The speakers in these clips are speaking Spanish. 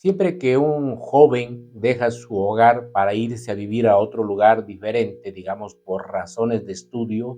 Siempre que un joven deja su hogar para irse a vivir a otro lugar diferente, digamos por razones de estudio,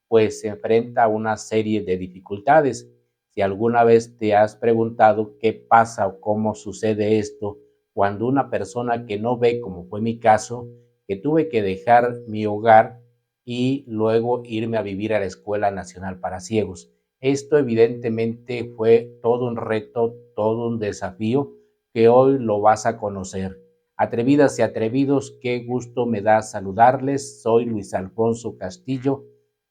pues se enfrenta a una serie de dificultades. Si alguna vez te has preguntado qué pasa o cómo sucede esto cuando una persona que no ve, como fue mi caso, que tuve que dejar mi hogar y luego irme a vivir a la Escuela Nacional para Ciegos. Esto evidentemente fue todo un reto, todo un desafío que hoy lo vas a conocer. Atrevidas y atrevidos, qué gusto me da saludarles. Soy Luis Alfonso Castillo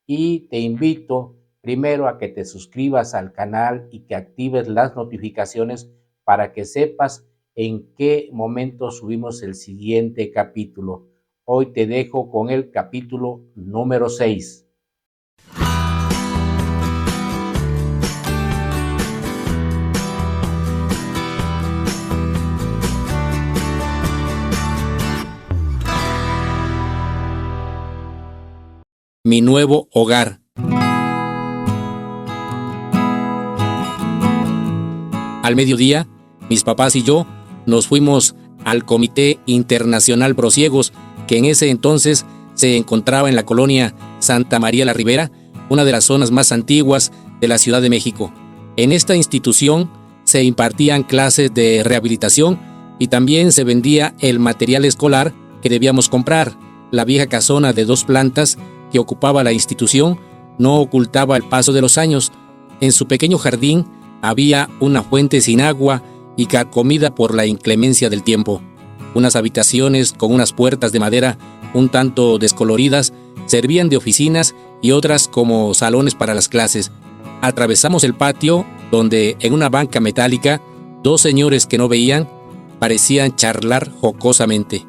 y te invito primero a que te suscribas al canal y que actives las notificaciones para que sepas en qué momento subimos el siguiente capítulo. Hoy te dejo con el capítulo número 6. Mi nuevo hogar. Al mediodía, mis papás y yo nos fuimos al Comité Internacional Prociegos, que en ese entonces se encontraba en la colonia Santa María la Ribera, una de las zonas más antiguas de la Ciudad de México. En esta institución se impartían clases de rehabilitación y también se vendía el material escolar que debíamos comprar. La vieja casona de 2 plantas que ocupaba la institución no ocultaba el paso de los años. En su pequeño jardín había una fuente sin agua y carcomida por la inclemencia del tiempo. Unas habitaciones con unas puertas de madera un tanto descoloridas servían de oficinas y otras como salones para las clases. Atravesamos el patio donde en una banca metálica 2 señores que no veían parecían charlar jocosamente.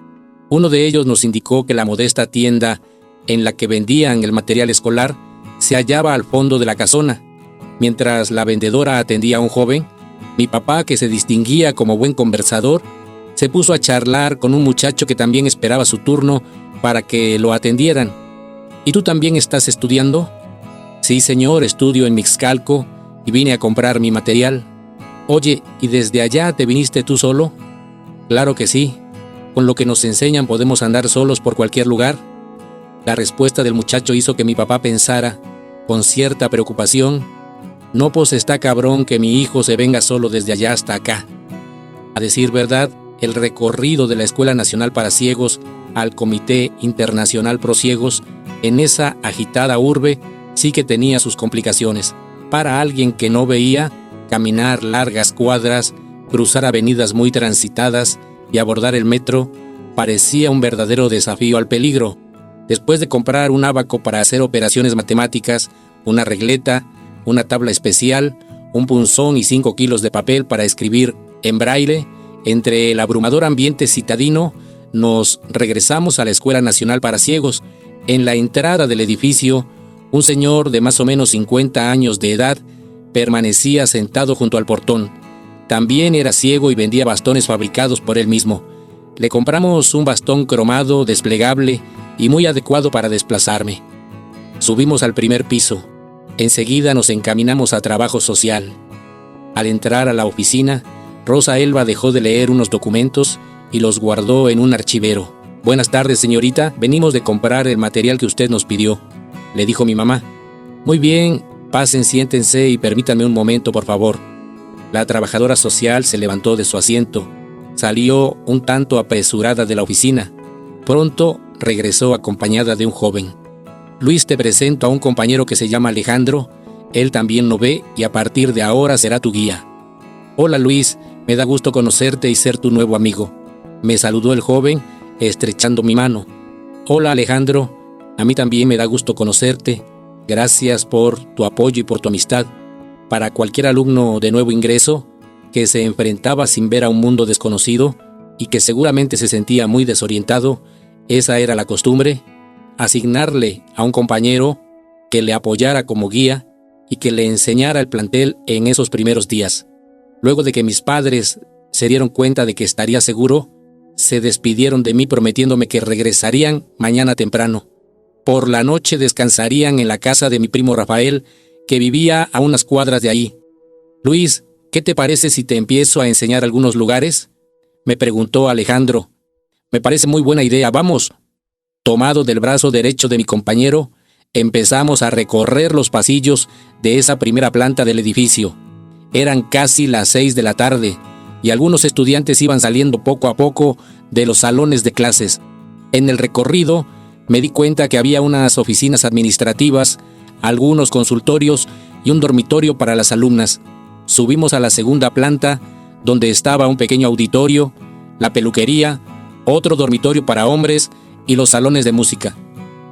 Uno de ellos nos indicó que la modesta tienda en la que vendían el material escolar se hallaba al fondo de la casona. Mientras la vendedora atendía a un joven, mi papá, que se distinguía como buen conversador, se puso a charlar con un muchacho que también esperaba su turno para que lo atendieran. ¿Y tú también estás estudiando? Sí, señor, estudio en Mixcalco y vine a comprar mi material. Oye, ¿y desde allá te viniste tú solo? Claro que sí. Con lo que nos enseñan podemos andar solos por cualquier lugar. La respuesta del muchacho hizo que mi papá pensara, con cierta preocupación, no pues está cabrón que mi hijo se venga solo desde allá hasta acá. A decir verdad, el recorrido de la Escuela Nacional para Ciegos al Comité Internacional Prociegos en esa agitada urbe sí que tenía sus complicaciones. Para alguien que no veía, caminar largas cuadras, cruzar avenidas muy transitadas y abordar el metro parecía un verdadero desafío al peligro. Después de comprar un ábaco para hacer operaciones matemáticas, una regleta, una tabla especial, un punzón y 5 kilos de papel para escribir en braille, entre el abrumador ambiente citadino, nos regresamos a la Escuela Nacional para Ciegos. En la entrada del edificio, un señor de más o menos 50 años de edad permanecía sentado junto al portón. También era ciego y vendía bastones fabricados por él mismo. Le compramos un bastón cromado, desplegable y muy adecuado para desplazarme. Subimos al primer piso. Enseguida nos encaminamos a trabajo social. Al entrar a la oficina, Rosa Elba dejó de leer unos documentos y los guardó en un archivero. Buenas tardes, señorita. Venimos de comprar el material que usted nos pidió, le dijo mi mamá. Muy bien, pasen, siéntense y permítanme un momento, por favor. La trabajadora social se levantó de su asiento. Salió un tanto apresurada de la oficina. Pronto regresó acompañada de un joven. Luis, te presento a un compañero que se llama Alejandro. Él también no ve y a partir de ahora será tu guía. Hola, Luis, me da gusto conocerte y ser tu nuevo amigo. Me saludó el joven, estrechando mi mano. Hola, Alejandro, a mí también me da gusto conocerte. Gracias por tu apoyo y por tu amistad. Para cualquier alumno de nuevo ingreso, que se enfrentaba sin ver a un mundo desconocido y que seguramente se sentía muy desorientado, esa era la costumbre, asignarle a un compañero que le apoyara como guía y que le enseñara el plantel en esos primeros días. Luego de que mis padres se dieron cuenta de que estaría seguro, se despidieron de mí prometiéndome que regresarían mañana temprano. Por la noche descansarían en la casa de mi primo Rafael, que vivía a unas cuadras de ahí. Luis, ¿qué te parece si te empiezo a enseñar algunos lugares? me preguntó Alejandro. Me parece muy buena idea, vamos. Tomado del brazo derecho de mi compañero, empezamos a recorrer los pasillos de esa primera planta del edificio. Eran casi las 6 de la tarde y algunos estudiantes iban saliendo poco a poco de los salones de clases. En el recorrido me di cuenta que había unas oficinas administrativas, algunos consultorios y un dormitorio para las alumnas. Subimos a la segunda planta, donde estaba un pequeño auditorio, la peluquería, otro dormitorio para hombres y los salones de música.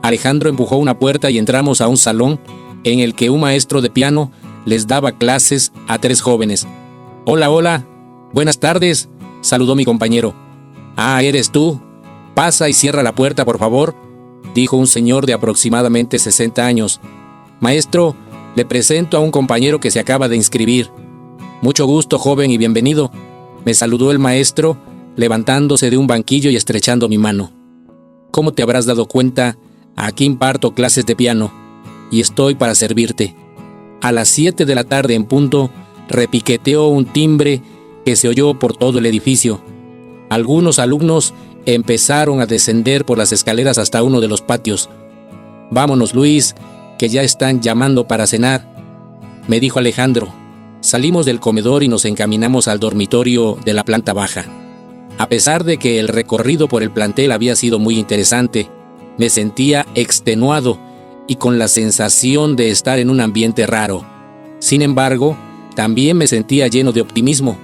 Alejandro empujó una puerta y entramos a un salón en el que un maestro de piano les daba clases a 3 jóvenes. «Hola, hola. Buenas tardes», saludó mi compañero. «Ah, ¿eres tú? Pasa y cierra la puerta, por favor», dijo un señor de aproximadamente 60 años. «Maestro, le presento a un compañero que se acaba de inscribir». «Mucho gusto, joven, y bienvenido», me saludó el maestro, levantándose de un banquillo y estrechando mi mano. «¿Cómo te habrás dado cuenta? Aquí imparto clases de piano, y estoy para servirte». A las 7 de la tarde en punto, repiqueteó un timbre que se oyó por todo el edificio. Algunos alumnos empezaron a descender por las escaleras hasta uno de los patios. «Vámonos, Luis, que ya están llamando para cenar», me dijo Alejandro. Salimos del comedor y nos encaminamos al dormitorio de la planta baja. A pesar de que el recorrido por el plantel había sido muy interesante, me sentía extenuado y con la sensación de estar en un ambiente raro. Sin embargo, también me sentía lleno de optimismo.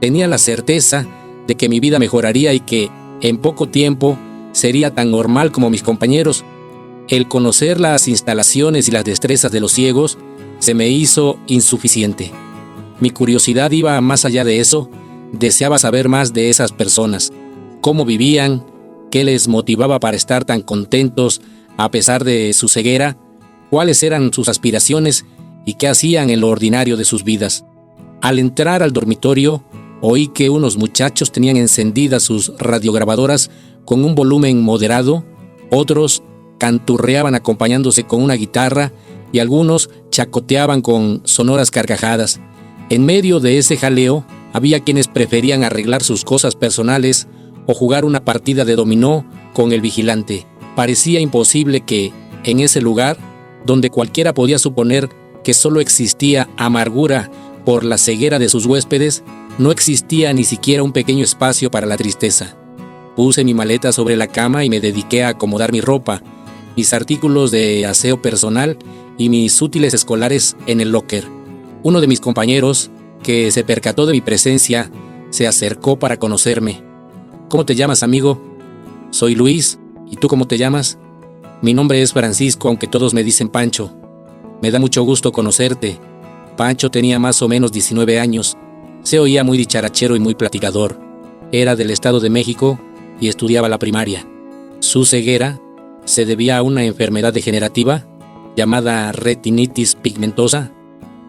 Tenía la certeza de que mi vida mejoraría y que, en poco tiempo, sería tan normal como mis compañeros. El conocer las instalaciones y las destrezas de los ciegos se me hizo insuficiente. Mi curiosidad iba más allá de eso. Deseaba saber más de esas personas, cómo vivían, qué les motivaba para estar tan contentos a pesar de su ceguera, cuáles eran sus aspiraciones y qué hacían en lo ordinario de sus vidas. Al entrar al dormitorio, oí que unos muchachos tenían encendidas sus radiograbadoras con un volumen moderado, otros canturreaban acompañándose con una guitarra y algunos chacoteaban con sonoras carcajadas. En medio de ese jaleo, había quienes preferían arreglar sus cosas personales o jugar una partida de dominó con el vigilante. Parecía imposible que, en ese lugar, donde cualquiera podía suponer que solo existía amargura por la ceguera de sus huéspedes, no existía ni siquiera un pequeño espacio para la tristeza. Puse mi maleta sobre la cama y me dediqué a acomodar mi ropa, mis artículos de aseo personal y mis útiles escolares en el locker. Uno de mis compañeros, que se percató de mi presencia, se acercó para conocerme. «¿Cómo te llamas, amigo?» «Soy Luis. ¿Y tú cómo te llamas?» «Mi nombre es Francisco, aunque todos me dicen Pancho». «Me da mucho gusto conocerte». Pancho tenía más o menos 19 años. Se oía muy dicharachero y muy platicador. Era del Estado de México y estudiaba la primaria. Su ceguera se debía a una enfermedad degenerativa llamada retinitis pigmentosa.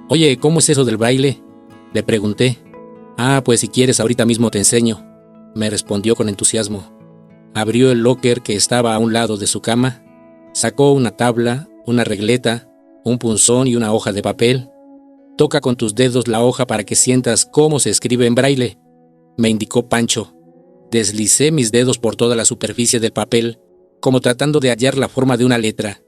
«Oye, ¿cómo es eso del braille?», le pregunté. «Ah, pues si quieres ahorita mismo te enseño», me respondió con entusiasmo. Abrió el locker que estaba a un lado de su cama, sacó una tabla, una regleta, un punzón y una hoja de papel. «Toca con tus dedos la hoja para que sientas cómo se escribe en braille», me indicó Pancho. Deslicé mis dedos por toda la superficie del papel, como tratando de hallar la forma de una letra.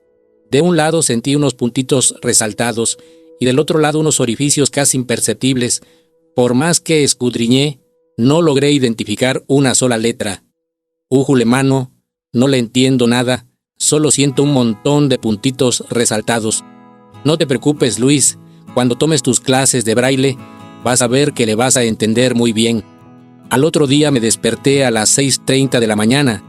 De un lado sentí unos puntitos resaltados y del otro lado unos orificios casi imperceptibles. Por más que escudriñé, no logré identificar una sola letra. «Újule, mano, no le entiendo nada, solo siento un montón de puntitos resaltados». «No te preocupes, Luis, cuando tomes tus clases de braille, vas a ver que le vas a entender muy bien». Al otro día me desperté a las 6:30 de la mañana.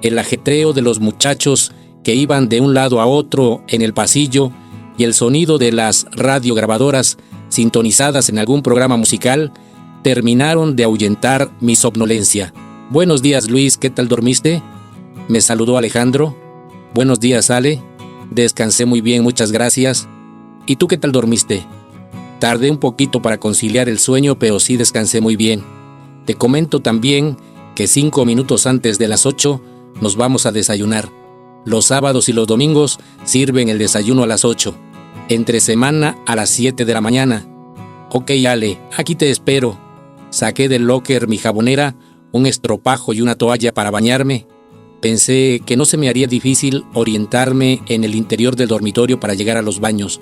El ajetreo de los muchachos que iban de un lado a otro en el pasillo y el sonido de las radiograbadoras sintonizadas en algún programa musical terminaron de ahuyentar mi somnolencia. «Buenos días, Luis, ¿qué tal dormiste?», me saludó Alejandro. «Buenos días, Ale. Descansé muy bien, muchas gracias. ¿Y tú qué tal dormiste?». «Tardé un poquito para conciliar el sueño, pero sí descansé muy bien. Te comento también que 5 minutos antes de las 8 nos vamos a desayunar. Los sábados y los domingos sirven el desayuno a las 8. Entre semana a las 7 de la mañana. Ok, Ale, aquí te espero». Saqué del locker mi jabonera, un estropajo y una toalla para bañarme, pensé que no se me haría difícil orientarme en el interior del dormitorio para llegar a los baños.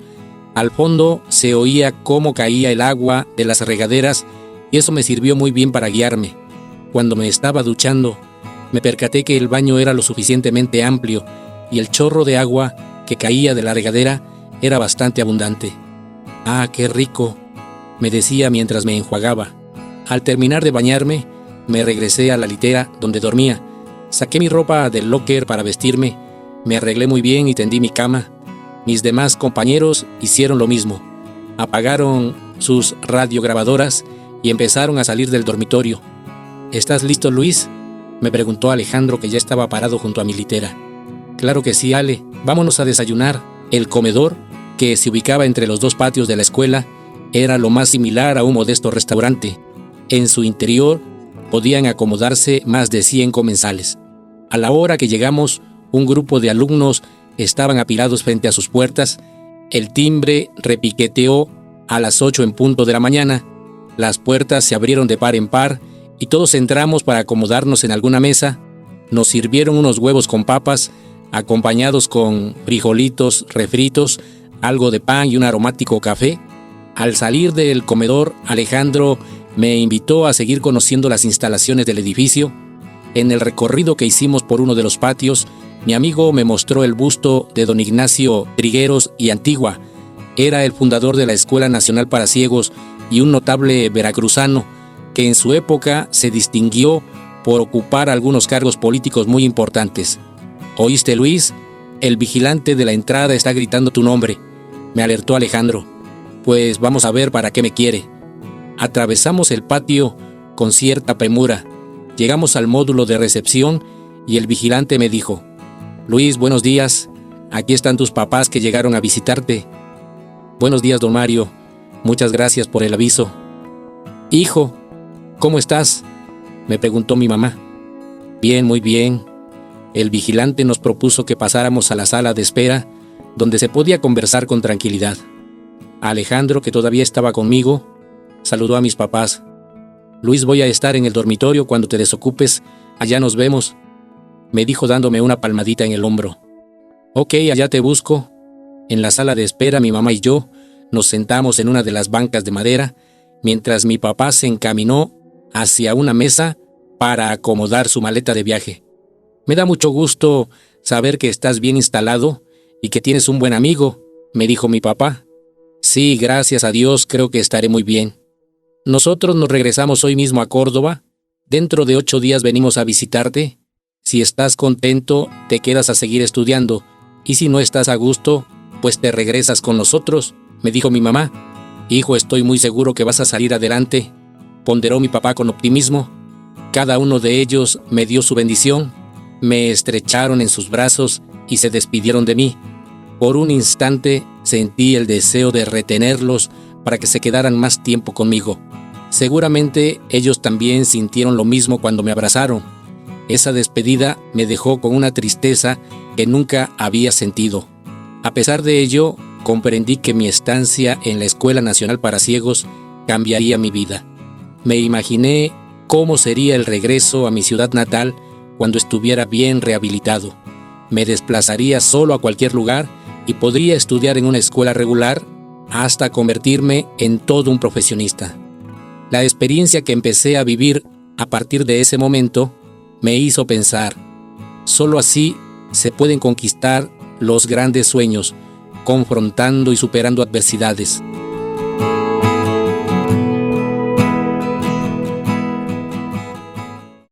Al fondo se oía cómo caía el agua de las regaderas y eso me sirvió muy bien para guiarme. Cuando me estaba duchando, me percaté que el baño era lo suficientemente amplio y el chorro de agua que caía de la regadera era bastante abundante. «¡Ah, qué rico!», me decía mientras me enjuagaba. Al terminar de bañarme, me regresé a la litera donde dormía. Saqué mi ropa del locker para vestirme, me arreglé muy bien y tendí mi cama. Mis demás compañeros hicieron lo mismo. Apagaron sus radiograbadoras y empezaron a salir del dormitorio. «¿Estás listo, Luis?», me preguntó Alejandro, que ya estaba parado junto a mi litera. «Claro que sí, Ale, vámonos a desayunar». El comedor, que se ubicaba entre los dos patios de la escuela, era lo más similar a un modesto restaurante. En su interior podían acomodarse más de 100 comensales. A la hora que llegamos, un grupo de alumnos estaban apilados frente a sus puertas. El timbre repiqueteó a las 8 en punto de la mañana. Las puertas se abrieron de par en par y todos entramos para acomodarnos en alguna mesa. Nos sirvieron unos huevos con papas, acompañados con frijolitos refritos, algo de pan y un aromático café. Al salir del comedor, Alejandro me invitó a seguir conociendo las instalaciones del edificio. En el recorrido que hicimos por uno de los patios, mi amigo me mostró el busto de don Ignacio Trigueros y Antigua. Era el fundador de la Escuela Nacional para Ciegos y un notable veracruzano que en su época se distinguió por ocupar algunos cargos políticos muy importantes. «¿Oíste, Luis? El vigilante de la entrada está gritando tu nombre», me alertó Alejandro. «Pues vamos a ver para qué me quiere». Atravesamos el patio con cierta premura. Llegamos al módulo de recepción y el vigilante me dijo: «Luis, buenos días. Aquí están tus papás que llegaron a visitarte». «Buenos días, don Mario. Muchas gracias por el aviso». «Hijo, ¿cómo estás?», me preguntó mi mamá. «Bien, muy bien». El vigilante nos propuso que pasáramos a la sala de espera, donde se podía conversar con tranquilidad. Alejandro, que todavía estaba conmigo, saludó a mis papás. «Luis, voy a estar en el dormitorio cuando te desocupes. Allá nos vemos», me dijo dándome una palmadita en el hombro. «Ok, allá te busco». En la sala de espera, mi mamá y yo nos sentamos en una de las bancas de madera, mientras mi papá se encaminó hacia una mesa para acomodar su maleta de viaje. «Me da mucho gusto saber que estás bien instalado y que tienes un buen amigo», me dijo mi papá. «Sí, gracias a Dios, creo que estaré muy bien. Nosotros nos regresamos hoy mismo a Córdoba. Dentro de 8 días venimos a visitarte. Si estás contento, te quedas a seguir estudiando, y si no estás a gusto, pues te regresas con nosotros», me dijo mi mamá. «Hijo, estoy muy seguro que vas a salir adelante», ponderó mi papá con optimismo. Cada uno de ellos me dio su bendición, me estrecharon en sus brazos y se despidieron de mí. Por un instante sentí el deseo de retenerlos para que se quedaran más tiempo conmigo. Seguramente ellos también sintieron lo mismo cuando me abrazaron. Esa despedida me dejó con una tristeza que nunca había sentido. A pesar de ello, comprendí que mi estancia en la Escuela Nacional para Ciegos cambiaría mi vida. Me imaginé cómo sería el regreso a mi ciudad natal cuando estuviera bien rehabilitado. Me desplazaría solo a cualquier lugar y podría estudiar en una escuela regular hasta convertirme en todo un profesionista. La experiencia que empecé a vivir a partir de ese momento me hizo pensar: solo así se pueden conquistar los grandes sueños, confrontando y superando adversidades.